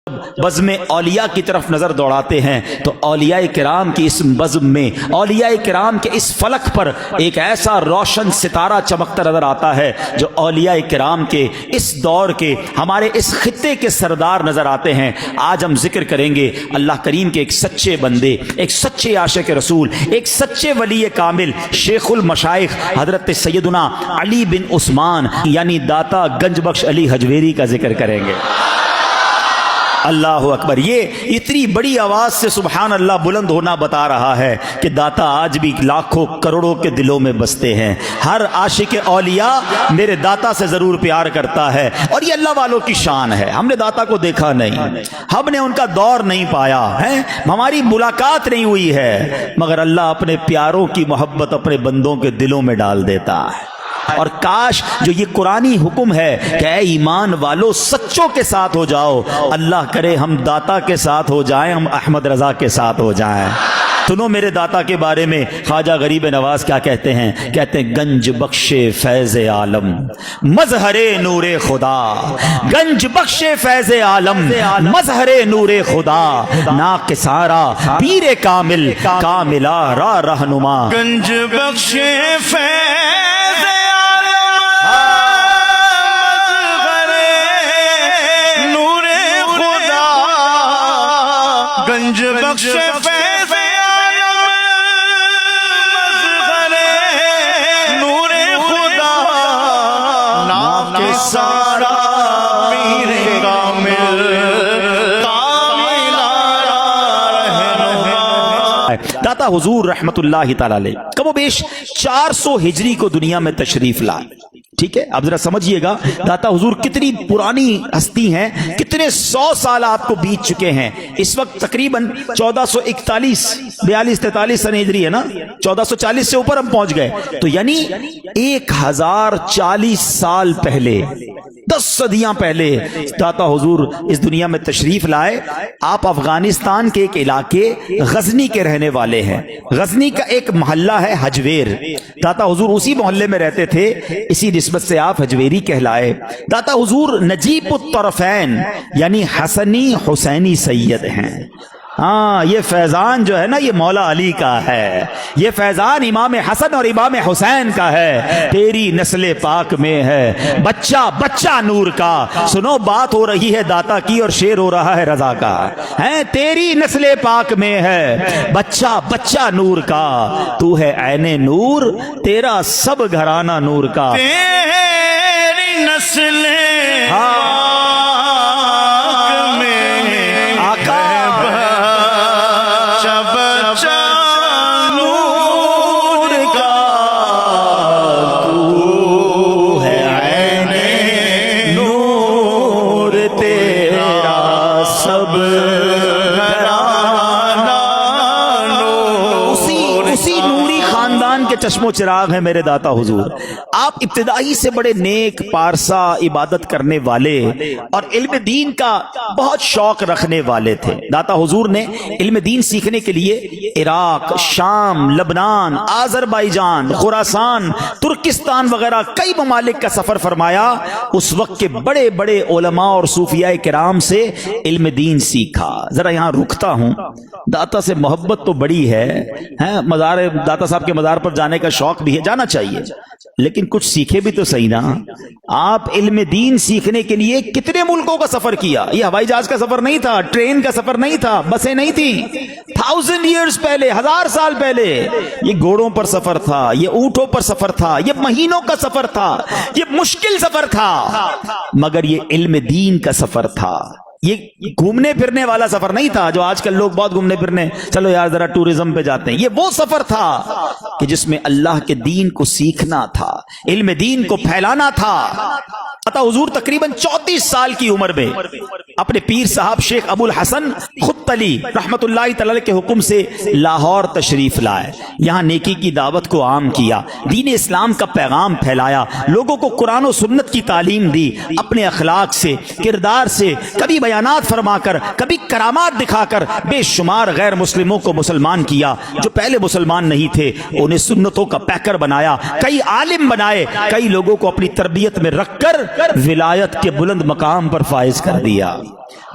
بزم اولیاء کی طرف نظر دوڑاتے ہیں تو اولیاء کرام کی اس بزم میں، اولیاء کرام کے اس فلک پر ایک ایسا روشن ستارہ چمکتا نظر آتا ہے جو اولیاء کرام کے اس دور کے، ہمارے اس خطے کے سردار نظر آتے ہیں۔ آج ہم ذکر کریں گے اللہ کریم کے ایک سچے بندے، ایک سچے عاشق رسول، ایک سچے ولی کامل، شیخ المشائخ حضرت سیدنا علی بن عثمان یعنی داتا گنج بخش علی حجویری کا ذکر کریں گے۔ اللہ اکبر۔ یہ اتنی بڑی آواز سے سبحان اللہ بلند ہونا بتا رہا ہے کہ داتا آج بھی لاکھوں کروڑوں کے دلوں میں بستے ہیں۔ ہر عاشق اولیاء میرے داتا سے ضرور پیار کرتا ہے، اور یہ اللہ والوں کی شان ہے۔ ہم نے داتا کو دیکھا نہیں، ہم نے ان کا دور نہیں پایا ہے، ہماری ملاقات نہیں ہوئی ہے، مگر اللہ اپنے پیاروں کی محبت اپنے بندوں کے دلوں میں ڈال دیتا ہے۔ اور کاش جو یہ قرآنی حکم ہے کہ اے ایمان والو سچوں کے ساتھ ہو جاؤ، اللہ کرے ہم داتا کے ساتھ ہو جائیں، ہم احمد رضا کے ساتھ ہو جائیں۔ سنو میرے داتا کے بارے میں خواجہ غریب نواز کیا کہتے ہیں، کہتے ہیں گنج بخش فیض عالم مظہر نور خدا، گنج بخش فیض عالم مظہر نور خدا، ناقصارا پیر کامل کاملا را رہنما، گنج بخش فیض گنج بخش فیض عالم مظہر نور خدا، ناقصارا پیر کامل کاملا رہنما۔ داتا حضور رحمت اللہ تعالی علیہ کم و بیش 400 ہجری کو دنیا میں تشریف لائے۔ ٹھیک ہے، اب ذرا سمجھیے گا داتا حضور کتنی پرانی ہستی ہیں، کتنے 100 سال آپ کو بیت چکے ہیں۔ اس وقت تقریباً 1441 42 43 سن ہجری ہے نا، 1440 سے اوپر ہم پہنچ گئے، تو یعنی 1040 سال پہلے، 10 صدیاں پہلے داتا حضور اس دنیا میں تشریف لائے۔ آپ افغانستان کے ایک علاقے غزنی کے رہنے والے ہیں۔ غزنی کا ایک محلہ ہے حجویر، داتا حضور اسی محلے میں رہتے تھے، اسی نسبت سے آپ حجویری کہلائے۔ داتا حضور نجیب الطرفین یعنی حسنی حسینی سید ہیں۔ ہاں، یہ فیضان جو ہے نا یہ مولا علی کا ہے، یہ فیضان امام حسن اور امام حسین کا ہے۔ تیری نسل پاک میں ہے بچہ بچہ نور کا، سنو بات ہو رہی ہے داتا کی اور شعر ہو رہا ہے رضا کا، ہے تیری نسل پاک میں ہے بچہ بچہ نور کا، تو ہے عین نور تیرا سب گھرانہ نور کا، تیری نسل چشم و چراغ ہے میرے داتا حضور۔ آپ ابتدائی سے بڑے نیک پارسا عبادت کرنے والے اور علم دین کا بہت شوق رکھنے والے تھے۔ داتا حضور نے علم دین سیکھنے کے لیے عراق، شام، لبنان، آذربائیجان، خراسان، ترکستان وغیرہ کئی ممالک کا سفر فرمایا۔ اس وقت کے بڑے بڑے علماء اور صوفیاء کرام سے علم دین سیکھا۔ ذرا یہاں رکتا ہوں، داتا سے محبت تو بڑی ہے، مزار داتا صاحب کے مزار پر جانے کا شوق بھی ہے، جانا چاہیے، لیکن کچھ سیکھے بھی تو صحیح نا۔ آپ علم دین سیکھنے کے لیے کتنے ملکوں کا سفر کیا؟ یہ ہوائی جہاز کا سفر نہیں تھا، ٹرین کا سفر نہیں تھا، بسیں نہیں تھیں۔ 1000 ایئرز پہلے، 1000 سال پہلے یہ گھوڑوں پر سفر تھا، یہ اونٹوں پر سفر تھا، یہ مہینوں کا سفر تھا، یہ مشکل سفر تھا، مگر یہ علم دین کا سفر تھا۔ یہ گھومنے پھرنے والا سفر نہیں تھا جو آج کل لوگ بہت گھومنے پھرنے، چلو یار ذرا ٹورزم پہ جاتے ہیں۔ یہ وہ سفر تھا کہ جس میں اللہ کے دین کو سیکھنا تھا، علم دین کو پھیلانا تھا۔ عطا حضور تقریباً 34 سال کی عمر میں اپنے پیر صاحب شیخ ابو الحسن خطلی رحمت اللہ تعالی کے حکم سے لاہور تشریف لائے، یہاں نیکی کی دعوت کو عام کیا، دین اسلام کا پیغام پھیلایا، لوگوں کو قرآن و سنت کی تعلیم دی، اپنے اخلاق سے، کردار سے، کبھی بیانات فرما کر، کبھی کرامات دکھا کر بے شمار غیر مسلموں کو مسلمان کیا۔ جو پہلے مسلمان نہیں تھے انہیں سنتوں کا پیکر بنایا، کئی عالم بنائے، کئی لوگوں کو اپنی تربیت میں رکھ کر ولایت کے بلند مقام پر فائز کر دیا۔